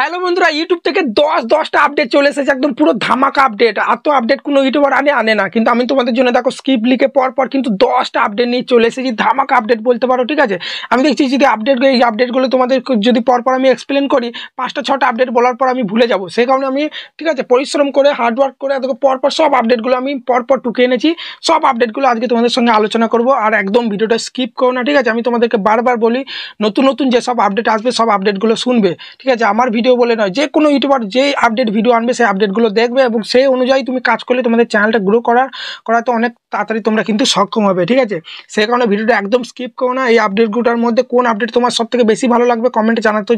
Hello বন্ধুরা, YouTube থেকে 10টা আপডেট চলে এসেছে, একদম পুরো ধামাকা আপডেট। এত আপডেট কোনো ইউটিউবার আনে না, কিন্তু আমি তোমাদের জন্য দেখো স্ক্রিপ্ট লিখে পর কিন্তু 10টা আপডেট নিয়ে চলে এসেছি। ধামাকা আপডেট বলতে পারো, ঠিক আছে। আমি দেখছি যদি এই আপডেটগুলো তোমাদের যদি পর আমি এক্সপ্লেন করি, 5টা 6টা আপডেট বলার পর আমি ভুলে যাবো। সেই কারণে আমি, ঠিক আছে, পরিশ্রম করে হার্ডওয়ার্ক করে দেখো পর সব আপডেটগুলো আমি পর টুকে এনেছি। সব আপডেটগুলো আজকে তোমাদের সঙ্গে আলোচনা করবো, আর একদম ভিডিওটা স্কিপ করো না, ঠিক আছে। আমি তোমাদেরকে বারবার বলি, নতুন যেসব আপডেট আসবে সব আপডেটগুলো শুনবে, ঠিক আছে। আমার ভিডিও বলে নয়, যে কোনো ইউটিউবার যে আপডেট ভিডিও আনবে সেই আপডেটগুলো দেখবে, এবং সেই অনুযায়ী তুমি কাজ করলে তোমাদের চ্যানেলটা গ্রো করাতে অনেক তাড়াতাড়ি তোমরা কিন্তু সক্ষম হবে, ঠিক আছে। সেই কারণে ভিডিওটা একদম স্কিপ করো না। এই আপডেটগুলোর মধ্যে কোন আপডেট তোমার সব থেকে বেশি ভালো লাগবে কমেন্টে জানাতেও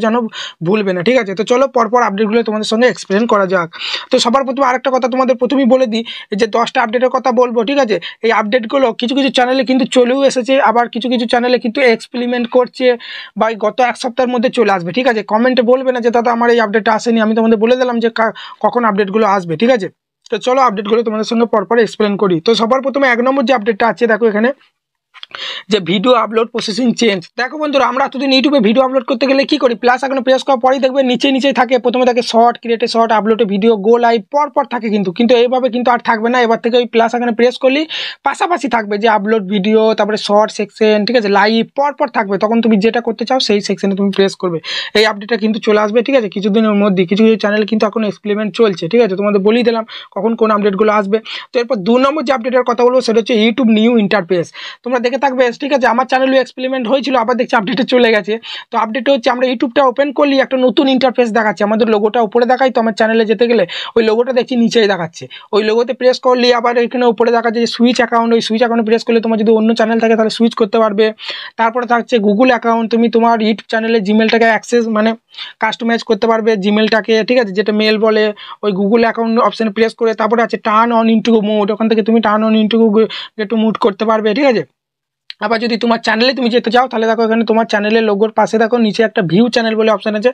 ভুলবে না, ঠিক আছে। তো চলো পর আপডেটগুলো তোমাদের সঙ্গে এক্সপ্লেন করা যাক। তো সবার প্রথমে আরেকটা কথা তোমাদের প্রথমেই বলে দিই, যে 10টা আপডেটের কথা বলবো, ঠিক আছে। এই আপডেটগুলো কিছু চ্যানেলে কিন্তু চলেও এসেছে, আবার কিছু চ্যানেলে কিন্তু এক্সপেরিমেন্ট করছে, বা গত এক সপ্তাহের মধ্যে চলে আসবে, ঠিক আছে। কমেন্টে বলবে না যে দাদা আমার এই আপডেটটা আসেনি, আমি তোমাদের বলে দিলাম যে কখন আপডেটগুলো আসবে, ঠিক আছে। তো চলো আপডেটগুলো তোমাদের সঙ্গে পর এক্সপ্লেন করি। তো সবার প্রথমে 1 নম্বর যে আপডেটটা আছে, দেখো এখানে যে ভিডিও আপলোড প্রসেসিং চেঞ্জ। দেখো বন্ধুরা, আমরা এতদিন ইউটিউবে ভিডিও আপলোড করতে গেলে কি করি, প্লাস আইকনে প্রেস করার পরেই দেখবে নিচেই থাকে, প্রথমে থাকে শর্ট, ক্রিয়েটে শর্ট, আপলোডে ভিডিও, গো লাইভ, পর থাকে। কিন্তু এইভাবে কিন্তু আর থাকবে না। এবার থেকে ওই প্লাস আইকনে প্রেস করলেই পাশাপাশি থাকবে যে আপলোড ভিডিও, তারপরে শর্ট সেকশন, ঠিক আছে, লাইভ পর থাকবে। তখন তুমি যেটা করতে চাও সেই সেকশনে তুমি প্রেস করবে। এই আপডেটটা কিন্তু চলে আসবে, ঠিক আছে, কিছুদিনের মধ্যে। কিছু চ্যানেল কিন্তু এখন এক্সপেরিমেন্ট চলছে, ঠিক আছে। তোমাদের বলেই দিলাম কখন কোন আপডেটগুলো আসবে। তো এরপর 2 নম্বর যে আপডেটের কথা বলবো সেটা হচ্ছে ইউটিউব নিউ ইন্টারফেস। তোমরা দেখে থাকবে, ঠিক আছে। আমার চ্যানেলে এক্সপেরিমেন্ট হয়েছিল, আবার দেখছি আপডেটে চলে গেছে। তো আপডেট হচ্ছে আমরা ইউটিউবটা ওপেন করলে একটা নতুন ইন্টারফেস দেখাচ্ছে। আমাদের লোগোটা উপরে দেখাই, তো আমার চ্যানেলে যেতে গেলে ওই লোগোটা দেখছি নিচেই দেখাচ্ছে। ওই লোগোতে প্রেস করলে আবার এখানে উপরে দেখাচ্ছে যে সুইচ অ্যাকাউন্ট। ওই সুইচ অ্যাকাউন্টে প্রেস করলে তোমার যদি অন্য চ্যানেল থাকে তাহলে সুইচ করতে পারবে। তারপরে থাকছে গুগল অ্যাকাউন্ট, তুমি তোমার ইউটিউব চ্যানেলে জিমেলটাকে অ্যাক্সেস মানে কাস্টমাইজ করতে পারবে জিমেলটাকে, ঠিক আছে, যেটা মেল বলে। ওই গুগল অ্যাকাউন্ট অপশানে প্রেস করে তারপরে আছে টার্ন অন ইনটু মুড, ওখান থেকে তুমি টার্ন অন ইনটু মুড করতে পারবে, ঠিক আছে। আবার যদি তোমার চ্যানেলে তুমি যেতে চাও তাহলে দেখো এখানে তোমার চ্যানেলের লোগোর পাশে দেখো নিচে একটা ভিউ চ্যানেল বলে অপশন আছে,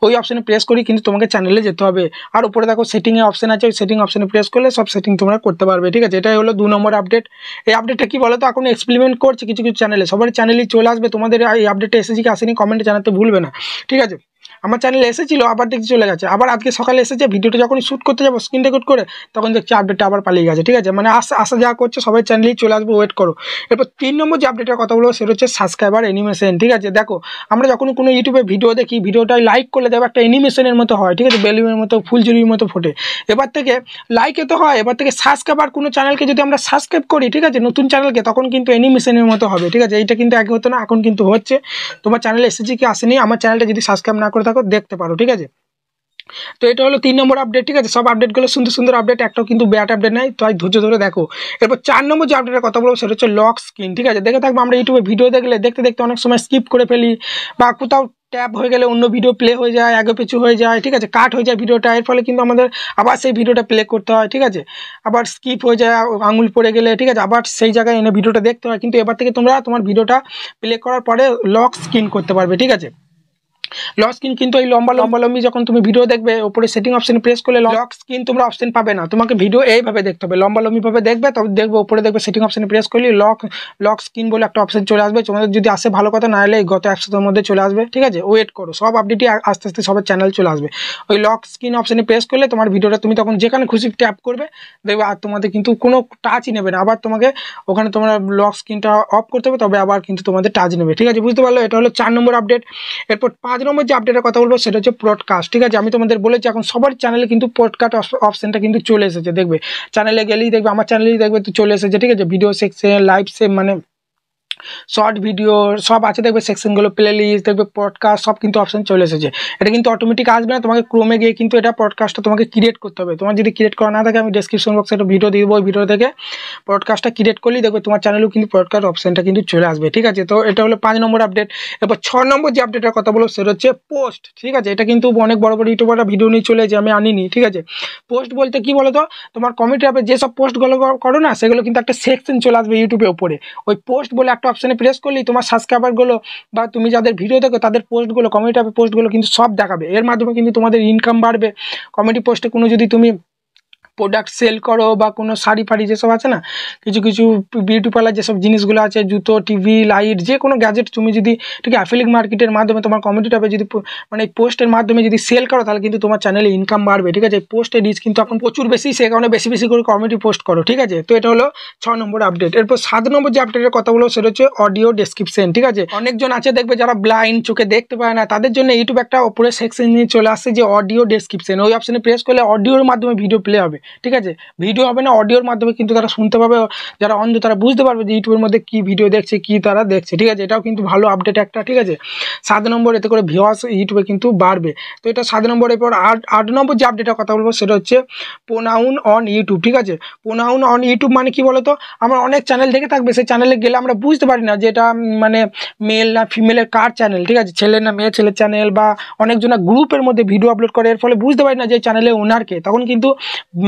ওই অপশনে প্রেস করি কিন্তু তোমাকে চ্যানেলে যেতে হবে। আর উপরে দেখো সেটিংয়ে অপশন আছে, ওই সেটিং অপশনে প্রেস করলে সব সেটিং তোমরা করতে পারবে, ঠিক আছে। এটাই হলো 2 নম্বর আপডেট। এই আপডেটটা কি বলো তো, এখন এক্সপেরিমেন্ট করছে কিছু চ্যানেলে, সবার চ্যানেলেই চলে আসবে। তোমাদের এই আপডেটটা এসেছে কি আসেনি কমেন্টে জানাতে ভুলবে না, ঠিক আছে। আমার চ্যানেলে এসেছিল, আবার দেখছি চলে গেছে। আবার আজকে সকালে এসেছে, ভিডিওটা যখন শ্যুট করতে যাবো স্ক্রিন রেকর্ড করে, তখন দেখছি আপডেটটা আবার পালিয়ে গেছে, ঠিক আছে। মানে আসা যা করছে সবাই চ্যানেলেই চলে আসবে, ওয়েট করো। এরপর 3 নম্বর যে আপডেটের কথা বলবো সেটা হচ্ছে সাবস্ক্রাইবার অ্যানিমেশন, ঠিক আছে। দেখো আমরা যখন কোনো ইউটিউবে ভিডিও দেখি, ভিডিওটাই লাইক করলে দেখো একটা অ্যানিমেশনের মতো হয়, ঠিক আছে, বেলুনের মতো ফুলঝুরির মতো ফোটে। এবার থেকে লাইকে তো হয়, এবার থেকে সাবস্ক্রাইবার কোনো চ্যানেলকে যদি আমরা সাবস্ক্রাইব করি, ঠিক আছে, নতুন চ্যানেলকে, তখন কিন্তু অ্যানিমেশনের মতো হবে, ঠিক আছে। এইটা কিন্তু আগে হতো না, এখন কিন্তু হচ্ছে। তোমার চ্যানেলে এসেছে কি আসেনি, আমার চ্যানেলটা যদি সাবস্ক্রাইব না করে থাকো দেখতে পারো, ঠিক আছে। তো এটা হলো 3 নম্বর আপডেট, ঠিক আছে। সব আপডেটগুলো সুন্দর আপডেট, একটাও কিন্তু ব্যাড আপডেট নাই, তাই ধৈর্য ধরে দেখো। এরপর 4 নম্বর যে আপডেটের কথা বলবো সেটা হচ্ছে লক স্ক্রিন, ঠিক আছে। দেখে থাকবো আমরা ইউটিউবে ভিডিও দেখতে অনেক সময় স্কিপ করে ফেলি, বা কোথাও ট্যাব হয়ে গেলে অন্য ভিডিও প্লে হয়ে যায়, আগে পিছু হয়ে যায়, ঠিক আছে, কাট হয়ে যায় ভিডিওটা। এর ফলে কিন্তু আমাদের আবার সেই ভিডিওটা প্লে করতে হয়, ঠিক আছে। আবার স্কিপ হয়ে যায় আঙুল পড়ে গেলে, ঠিক আছে, আবার সেই জায়গায় এনে ভিডিওটা দেখতে হয়। কিন্তু এবার থেকে তোমরা তোমার ভিডিওটা প্লে করার পরে লক স্ক্রিন করতে পারবে, ঠিক আছে। লক স্ক্রিন কিন্তু এই লম্বালম্বি যখন তুমি ভিডিও দেখবে, উপরে সেটিং অপশন প্রেস করলে লক স্ক্রিন তোমরা অপশন পাবে না, তোমাকে ভিডিও এইভাবে দেখতে হবে, লম্বালম্বি ভাবে দেখবে। তবে দেখবে উপরে দেখবে সেটিং অপশনে প্রেস করলে লক স্ক্রিন বলে একটা অপশন চলে আসবে। তোমাদের যদি আসে ভালো কথা, না হলে গত 1 সপ্তাহের মধ্যে চলে আসবে, ঠিক আছে। ওয়েট করো, সব আপডেটই আস্তে সবার চ্যানেল চলে আসবে। ওই লক স্ক্রিন অপশনে প্রেস করলে তোমার ভিডিওটা তুমি তখন যেখানে খুশি ট্যাপ করবে, দেখবে আর তোমাদের কিন্তু কোনো টাচই নেবে না। আবার তোমাকে ওখানে তোমরা লক স্ক্রিনটা অফ করতে হবে, তবে আবার কিন্তু তোমাদের টাচ নেবে, ঠিক আছে। বুঝতে পারলো, এটা হলো 4 নম্বর আপডেট। এরপর 5 নম্বর যে আপডেটের কথা বলবো সেটা হচ্ছে পডকাস্ট, ঠিক আছে। আমি তোমাদের বলেছি এখন সবার চ্যানেলে কিন্তু পডকাস্ট অপশনটা কিন্তু চলে এসেছে। দেখবে চ্যানেলে গেলেই দেখবে, আমার চ্যানেলেই দেখবে তো চলে এসেছে, ঠিক আছে। ভিডিও সেকশন, লাইভ মানে শর্ট ভিডিও সব আছে, দেখবে সেকশনগুলো, প্লে লিস্ট, দেখবে পডকাস্ট সব কিন্তু অপশন চলে এসেছে। এটা কিন্তু অটোমেটিক আসবে না, তোমাকে ক্রোমে গিয়ে কিন্তু এটা পডকাস্টটা তোমাকে ক্রিয়েট করতে হবে। তোমার যদি ক্রিয়েট করা না থাকে, আমি ডেসক্রিপশন বক্সে একটা ভিডিও দিয়ে দেবো, ওই ভিডিও থেকে পডকাস্টটা ক্রিয়েট করলেই দেখবে তোমার চ্যানেলেও কিন্তু পডকাস্ট অপশনটা কিন্তু চলে আসবে, ঠিক আছে। তো এটা হলো 5 নম্বর আপডেট। এরপর 6 নম্বর যে আপডেটের কথা বলবো সেটা হচ্ছে পোস্ট, ঠিক আছে। এটা কিন্তু অনেক বড় ইউটিউবাররা ভিডিও নিয়ে চলে যায়, আমি আনিনি, ঠিক আছে। পোস্ট বলতে কি বলো তো, তোমার কমেন্টি অ্যাপে যেসব পোস্টগুলো করো না, সেগুলো কিন্তু একটা সেকশন চলে আসবে ইউটিউবের উপরে। ওই পোস্ট বলে একটা অপশনে প্রেস করলেই তোমার সাবস্ক্রাইবারগুলো বা তুমি যাদের ভিডিও দেখো তাদের পোস্টগুলো, কমেন্টি অ্যাপে পোস্টগুলো কিন্তু সব দেখাবে। এর মাধ্যমে কিন্তু তোমাদের ইনকাম বাড়বে। কমেডি পোস্টে কোনো যদি তুমি প্রোডাক্ট সেল করো বা কোনো শাড়ি ফাড়ি যেসব আছে না, কিছু কিছু বিউটি পার্লার যেসব জিনিসগুলো আছে, জুতো, টিভি, লাইট, যে কোনো গ্যাজেট তুমি যদি ঠিক অ্যাফিলিয়েট মার্কেটের মাধ্যমে তোমার কমিউনিটি ট্যাবে যদি মানে পোস্টের মাধ্যমে যদি সেল করো, তাহলে কিন্তু তোমার চ্যানেলে ইনকাম বাড়বে। ঠিক আছে, পোস্টের রিচ কিন্তু এখন প্রচুর বেশি, সে কারণে বেশি বেশি করে কমিউনিটি পোস্ট করো। ঠিক আছে, তো এটা হলো 6 নম্বর আপডেট। এরপর 7 নম্বর যে আপডেটের কথা বলবো সেটা হচ্ছে অডিও ডেসক্রিপশন। ঠিক আছে, অনেকজন আছে দেখবে যারা ব্লাইন্ড, চোখে দেখতে পায় না, তাদের জন্য ইউটিউব একটা উপরে সেকশন নিয়ে চলে আসছে যে অডিও ডেসক্রিপশন। ওই অপশনে প্রেস করলে অডিওর মাধ্যমে ভিডিও প্লে হবে। ঠিক আছে, ভিডিও হবে না, অডিওর মাধ্যমে কিন্তু তারা শুনতে পাবে, যারা অন্ধ তারা বুঝতে পারবে যে ইউটিউবের মধ্যে কি ভিডিও দেখছে, কি তারা দেখছে। ঠিক আছে, এটাও কিন্তু ভালো আপডেট একটা। ঠিক আছে, 7 নম্বর, এতে করে ভিউয়ার্স ইউটিউবে কিন্তু বাড়বে। তো এটা 7 নম্বর। এরপর 8 নম্বর যে আপডেটের কথা বলবো সেটা হচ্ছে প্রোনাউন অন ইউটিউব। ঠিক আছে, প্রোনাউন অন ইউটিউব মানে কি বলতো, আমরা অনেক চ্যানেল দেখে থাকবে, সেই চ্যানেলে গেলে আমরা বুঝতে পারি না যে এটা মানে মেল না ফিমেলের কার চ্যানেল। ঠিক আছে, ছেলের না মেয়ে ছেলের চ্যানেল, বা অনেকজনা গ্রুপের মধ্যে ভিডিও আপলোড করে, এর ফলে বুঝতে পারি না যে চ্যানেলে ওনারকে, তখন কিন্তু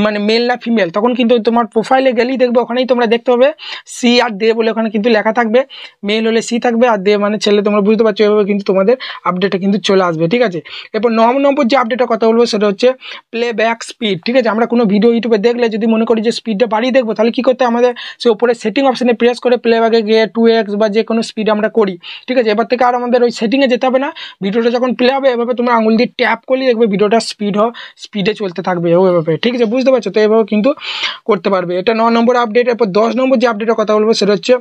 মানে মেল না ফিমেল, তখন কিন্তু তোমার প্রোফাইলে গেলেই দেখবে, ওখানেই তোমরা দেখতে পাবে সি আর দে বলে ওখানে কিন্তু লেখা থাকবে। মেল হলে সি থাকবে আর দে মানে ছেলে, তোমরা বুঝতে পারছো। এভাবে কিন্তু তোমাদের আপডেটে কিন্তু চলে আসবে। ঠিক আছে, এরপর 9 নম্বর যে আপডেটের কথা বলবো সেটা হচ্ছে প্লেব্যাক স্পিড। ঠিক আছে, আমরা কোনো ভিডিও ইউটিউবে দেখলে যদি মনে করি যে স্পিডটা বাড়িয়ে দেখবো, তাহলে কি করতে, আমাদের সে উপরে সেটিং অপশানে প্রেস করে প্লেব্যাকে গিয়ে 2x বা যে কোনো স্পিড আমরা করি। ঠিক আছে, এবার থেকে আর আমাদের ওই সেটিংয়ে যেতে হবে না, ভিডিওটা যখন প্লে হবে এভাবে তোমরা আঙুল দিয়ে ট্যাপ করলে দেখবে ভিডিওটা স্পিডে চলতে থাকবে ওইভাবে। ঠিক আছে, বুঝতে পারছো তো, এভাবে কিন্তু করতে পারবে। এটা 9 নম্বর আপডেট। এরপর 10 নম্বর যে আপডেটের কথা বলবো সেটা হচ্ছে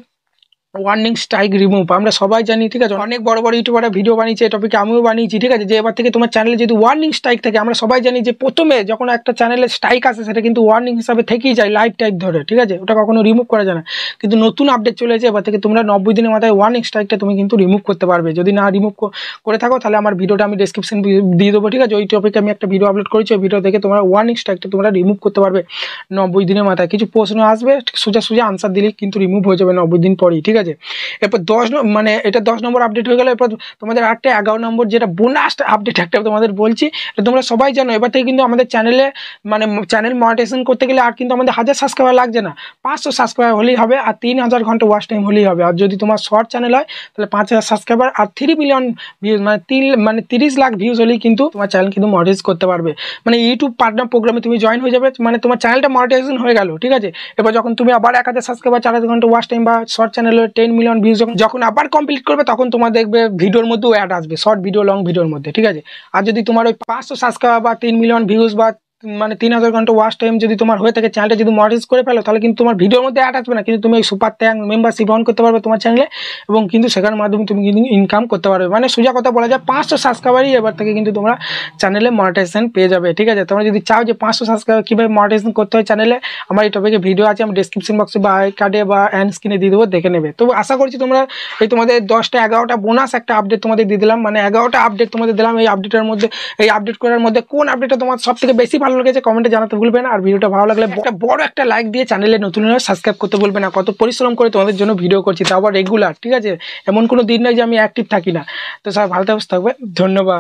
ওয়ার্নিং স্ট্রাইক রিমুভ। আমরা সবাই জানি, ঠিক আছে, অনেক বড় বড় ইউটিউবাররা ভিডিও বানিয়েছে, এই টপিকে আমিও বানিয়েছি। ঠিক আছে, যে এবার থেকে তোমার চ্যানেলে যদি ওয়ার্নিং স্ট্রাইক থাকে, আমরা সবাই জানি যে প্রথমে যখন একটা চ্যানেলে স্ট্রাইক আসে সেটা কিন্তু ওয়ার্নিং হিসাবে থেকেই যায় লাইফ টাইম ধরে। ঠিক আছে, ওটা কখনো রিমুভ করা যায় না, কিন্তু নতুন আপডেট চলে এসেছে, এবার থেকে তোমরা 90 দিনের মাথায় ওয়ার্নিং স্ট্রাইকটা তুমি কিন্তু রিমুভ করতে পারবে। যদি না রিমুভ করে থাকো তাহলে আমার ভিডিওটা আমি ডেসক্রিপশন দিয়ে দেবো। ঠিক আছে, ওই টপিকে আমি একটা ভিডিও আপলোড করেছি, ওই ভিডিও দেখে তোমরা ওয়ার্নিং স্ট্রাইকটা তোমরা রিমুভ করতে পারবে 90 দিনের মাথায়। কিছু প্রশ্ন আসবে, সোজা সোজা আনসার দিলেই কিন্তু রিমুভ হয়ে যাবে 90 দিন পরেই। ঠিক আছে, এরপর 10 মানে এটা 10 নম্বর আপডেট হয়ে গেল। এরপর তোমাদের 11 নম্বর যেটা বোনাস আপডেট একটা তোমাদের বলছি, এটা তোমরা সবাই জানো। এবার থেকে কিন্তু আমাদের চ্যানেলে মানে চ্যানেল মনিটাইজেশন করতে গেলে আর কিন্তু আমাদের 1000 সাবস্ক্রাইবার লাগছে না, 500 সাবস্ক্রাইবার হলেই হবে, আর 3000 ঘন্টা ওয়াচ টাইম হলেই হবে। আর যদি তোমার শর্ট চ্যানেল হয় তাহলে 5000 সাবস্ক্রাইবার আর 3 মিলিয়ন ভিউজ মানে 30 লাখ ভিউজ হলেই কিন্তু তোমার চ্যানেল কিন্তু মনিটাইজ করতে পারবে। মানে ইউটিউব পার্টনার প্রোগ্রামে তুমি জয়েন হয়ে যাবে, মানে তোমার চ্যানেলটা মনিটাইজেশন হয়ে গেল। ঠিক আছে, এবার যখন তুমি আবার 1000 সাবস্ক্রাইবার, 4000 ঘন্টা ওয়াচ টাইম বা শর্ট চ্যানেলে 10 মিলিয়ন ভিউজ যখন আবার কমপ্লিট করবে, তখন তোমার দেখবে ভিডিওর মধ্যেও অ্যাড আসবে, শর্ট ভিডিও, লং ভিডিওর মধ্যে। ঠিক আছে, আর যদি তোমার ওই 500 সাবস্ক্রাইবার বা 3 মিলিয়ন ভিউজ বা মানে 3000 ঘন্টা ওয়াচ টাইম যদি তোমার হয়ে থাকে, চ্যানেলটা যদি মনিটাইজ করে ফেলো, তাহলে কিন্তু তোমার ভিডিওর মধ্যে অ্যাড আসবে না, কিন্তু তুমি সুপার ট্যাঙ্ক মেম্বারশিপ অন করতে পারবে তোমার চ্যানেলে, এবং কিন্তু সেখানের মাধ্যমে তুমি কিন্তু ইনকাম করতে পারবে। মানে সোজা কথা বলা যায় 500 সাবস্ক্রাইবারই এবার থেকে কিন্তু তোমরা চ্যানেলে মনিটাইজেশন পেয়ে যাবে। ঠিক আছে, তোমরা যদি চাও যে 500 সাবস্ক্রাইবার কীভাবে মনিটাইজেশন করতে হয় চ্যানেলে, আমার এই টপিকে ভিডিও আছে, আমি ডেসক্রিপশন বক্সে বা আই কার্ডে বা এন্ড স্ক্রিনে দিয়ে দেবো, দেখে নেবে। তো আশা করছি তোমরা এই তোমাদের 10টা 11টা বোনাস একটা আপডেট তোমাদের দিয়ে দিলাম, মানে 11টা আপডেট তোমাদের দিলাম। এই আপডেটের মধ্যে, এই আপডেট করার মধ্যে কোন আপডেটটা তোমার সব থেকে বেশি ভালো লেগেছে কমেন্টে জানাতে ভুলবে না। আর ভিডিওটা ভালো লাগলে একটা বড় একটা লাইক দিয়ে চ্যানেলে নতুন হলে সাবস্ক্রাইব করতে ভুলবে না। কত পরিশ্রম করে তোমাদের জন্য ভিডিও করছি, তা আবার রেগুলার। ঠিক আছে, এমন কোনো দিন নয় যে আমি অ্যাক্টিভ থাকি না। তো সবাই ভালো থাকবে, ধন্যবাদ।